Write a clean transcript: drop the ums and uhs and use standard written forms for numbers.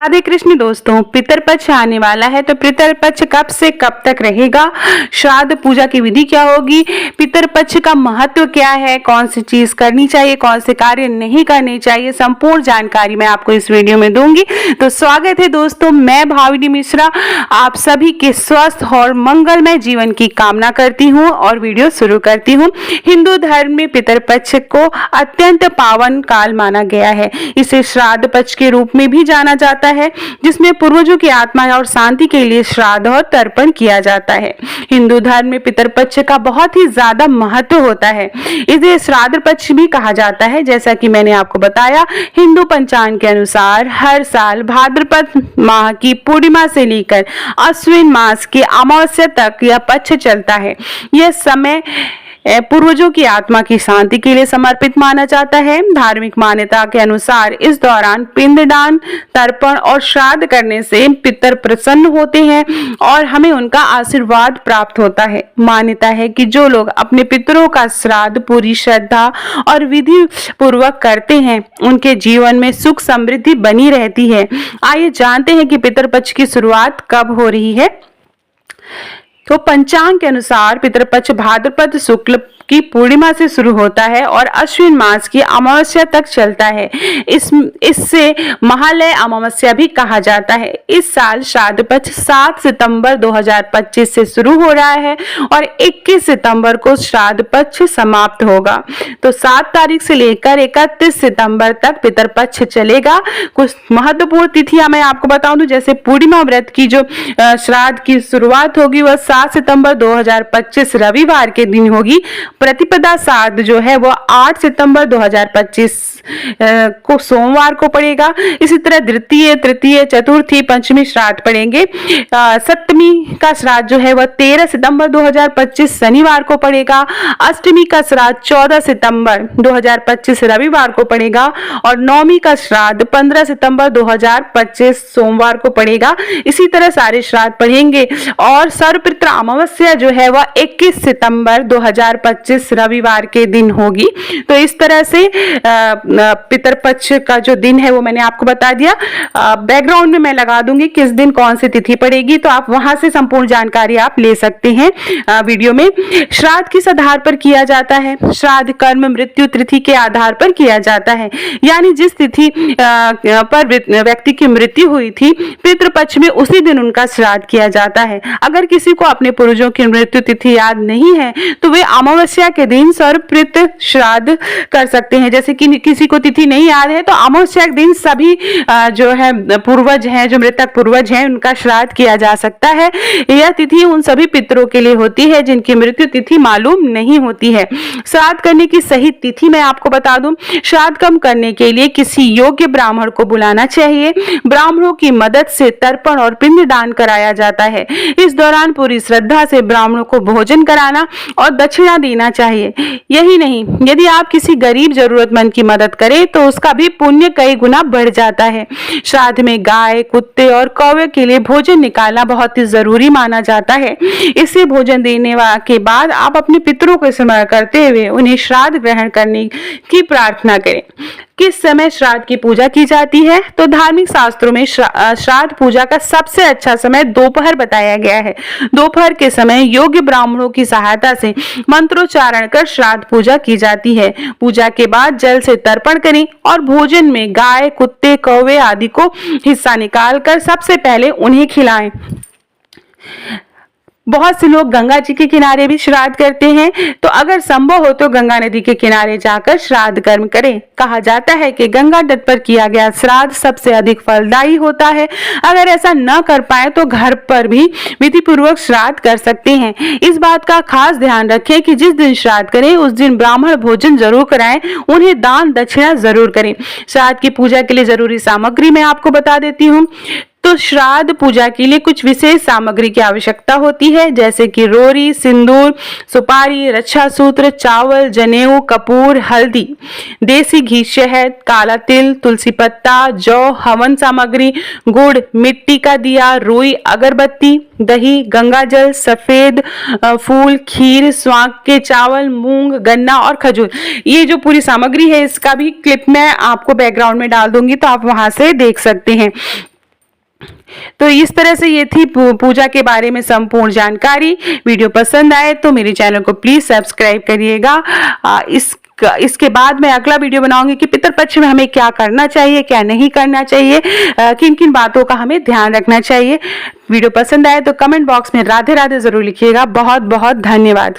राधे कृष्ण दोस्तों, पितरपक्ष आने वाला है तो पितरपक्ष कब से कब तक रहेगा, श्राद्ध पूजा की विधि क्या होगी, पितरपक्ष का महत्व क्या है, कौन सी चीज करनी चाहिए, कौन से कार्य नहीं करने चाहिए, संपूर्ण जानकारी मैं आपको इस वीडियो में दूंगी। तो स्वागत है दोस्तों, मैं भाविनी मिश्रा आप सभी के स्वस्थ और मंगलमय जीवन की कामना करती हूँ और वीडियो शुरू करती हूँ। हिंदू धर्म में पितरपक्ष को अत्यंत पावन काल माना गया है। इसे श्राद्ध पक्ष के रूप में भी जाना जाता है, जिसमें पूर्वजों की आत्मा और शांति के लिए श्राद्ध और तर्पण किया जाता है। हिंदू धर्म में पितरपक्ष का बहुत ही ज्यादा महत्व होता है। इसे श्राद्ध पक्ष भी कहा जाता है। जैसा कि मैंने आपको बताया, हिंदू पंचांग के अनुसार हर साल भाद्रपद माह की पूर्णिमा से लेकर अश्विन मास की अमावस्या तक यह पक्ष चलता है। यह समय पूर्वजों की आत्मा की शांति के लिए समर्पित माना जाता है। धार्मिक मान्यता के अनुसार इस दौरान पिंडदान, तर्पण और श्राद्ध करने से पितर प्रसन्न होते हैं और हमें उनका आशीर्वाद प्राप्त होता है। मान्यता है कि जो लोग अपने पितरों का श्राद्ध पूरी श्रद्धा और विधि पूर्वक करते हैं, उनके जीवन में सुख समृद्धि बनी रहती है। आइए जानते हैं कि पितरपक्ष की शुरुआत कब हो रही है। तो पंचांग के अनुसार पितरपक्ष भाद्रपद शुक्ल की पूर्णिमा से शुरू होता है और अश्विन मास की अमावस्या तक चलता है। इससे महालय अमावस्या भी कहा जाता है। इस साल श्राद्ध पक्ष 7 सितंबर 2025 से शुरू हो रहा है और 21 सितंबर को श्राद्ध पक्ष समाप्त होगा। तो 7 तारीख से लेकर 31 सितंबर तक पितरपक्ष चलेगा। कुछ महत्वपूर्ण तिथियां मैं आपको बताऊं तो जैसे पूर्णिमा व्रत की जो श्राद्ध की शुरुआत होगी वह 7 सितंबर 2025 रविवार के दिन होगी। प्रतिपदा श्राद्ध जो है वो 8 सितंबर 2025 को सोमवार को पड़ेगा। इसी तरह द्वितीय, तृतीय, चतुर्थी, पंचमी श्राद्ध पड़ेंगे। सप्तमी का श्राद्ध जो है वह 13 सितंबर 2025 शनिवार को पड़ेगा। अष्टमी का श्राद्ध 14 सितंबर 2025 रविवार को पड़ेगा और नवमी का श्राद्ध 15 सितंबर 2025 सोमवार को पड़ेगा। इसी तरह सारे श्राद्ध पड़ेंगे और सर्वपितृ अमावस्या जो है वह 21 सितंबर 2025 रविवार के दिन होगी। तो इस तरह से पितरपक्ष का जो दिन है वो मैंने आपको बता दिया। बैकग्राउंड में मैं लगा दूंगी किस दिन कौन सी तिथि पड़ेगी, तो आप वहां से संपूर्ण जानकारी आप ले सकते हैं वीडियो में। श्राद्ध किस आधार पर किया जाता है? श्राद्ध कर्म मृत्यु तिथि के आधार पर किया जाता है, यानी जिस तिथि पर व्यक्ति की मृत्यु हुई थी पितृपक्ष में उसी दिन उनका श्राद्ध किया जाता है। अगर किसी को अपने पूर्वजों की मृत्यु तिथि याद नहीं है तो वे अमावस्या के दिन सर्वपितृ श्राद्ध कर सकते हैं। जैसे कि किसी को तिथि नहीं याद है तो अमावस्या के दिन सभी जो है पूर्वज हैं, जो मृतक पूर्वज हैं, उनका श्राद्ध किया जा सकता है। यह तिथि उन सभी पितरों के लिए होती है जिनकी मृत्यु तिथि मालूम नहीं होती है। श्राद्ध करने की सही तिथि मैं आपको बता दूं। श्राद्ध कर्म करने के लिए किसी योग्य ब्राह्मण को बुलाना चाहिए। ब्राह्मणों की मदद से तर्पण और पिंडदान कराया जाता है। इस दौरान पूरी श्रद्धा से ब्राह्मणों को भोजन कराना और दक्षिणा देना चाहिए। यही नहीं, यदि आप किसी गरीब जरूरतमंद की मदद करें तो उसका भी पुण्य कई गुना बढ़ जाता है। श्राद्ध में गाय, कुत्ते और कौवे के लिए भोजन निकालना बहुत ही जरूरी माना जाता है। इसे भोजन देने के बाद आप अपने पितरों को स्मरण करते हुए उन्हें श्राद्ध ग्रहण करने की प्रार्थना करें। किस समय श्राद्ध की पूजा की जाती है? तो धार्मिक शास्त्रों में श्राद्ध पूजा का सबसे अच्छा समय दोपहर बताया गया है। दोपहर के समय योग्य ब्राह्मणों की सहायता से मंत्रोच्चारण कर श्राद्ध पूजा की जाती है। पूजा के बाद जल से तर्पण करें और भोजन में गाय, कुत्ते, कौवे आदि को हिस्सा निकालकर सबसे पहले उन्हें खिलाएं। बहुत से लोग गंगा जी के किनारे भी श्राद्ध करते हैं, तो अगर संभव हो तो गंगा नदी के किनारे जाकर श्राद्ध कर्म करें। कहा जाता है कि गंगा तट पर किया गया श्राद्ध सबसे अधिक फलदायी होता है। अगर ऐसा न कर पाए तो घर पर भी विधि पूर्वक श्राद्ध कर सकते हैं। इस बात का खास ध्यान रखें कि जिस दिन श्राद्ध करें उस दिन ब्राह्मण भोजन जरूर कराएं, उन्हें दान दक्षिणा जरूर करें। श्राद्ध की पूजा के लिए जरूरी सामग्री मैं आपको बता देती हूँ। तो श्राद्ध पूजा के लिए कुछ विशेष सामग्री की आवश्यकता होती है, जैसे कि रोरी, सिंदूर, सुपारी, रक्षा सूत्र, चावल, जनेऊ, कपूर, हल्दी, देसी घी, शहद, काला तिल, तुलसी पत्ता, जौ, हवन सामग्री, गुड़, मिट्टी का दिया, रुई, अगरबत्ती, दही, गंगाजल, सफेद फूल, खीर, स्वांग के चावल, मूंग, गन्ना और खजूर। ये जो पूरी सामग्री है इसका भी क्लिप मैं आपको बैकग्राउंड में डाल दूंगी, तो आप वहां से देख सकते हैं। तो इस तरह से ये थी पूजा के बारे में संपूर्ण जानकारी। वीडियो पसंद आए तो मेरे चैनल को प्लीज सब्सक्राइब करिएगा। इसके बाद मैं अगला वीडियो बनाऊंगी कि पितृपक्ष में हमें क्या करना चाहिए, क्या नहीं करना चाहिए, किन किन बातों का हमें ध्यान रखना चाहिए। वीडियो पसंद आए तो कमेंट बॉक्स में राधे राधे जरूर लिखिएगा। बहुत बहुत धन्यवाद।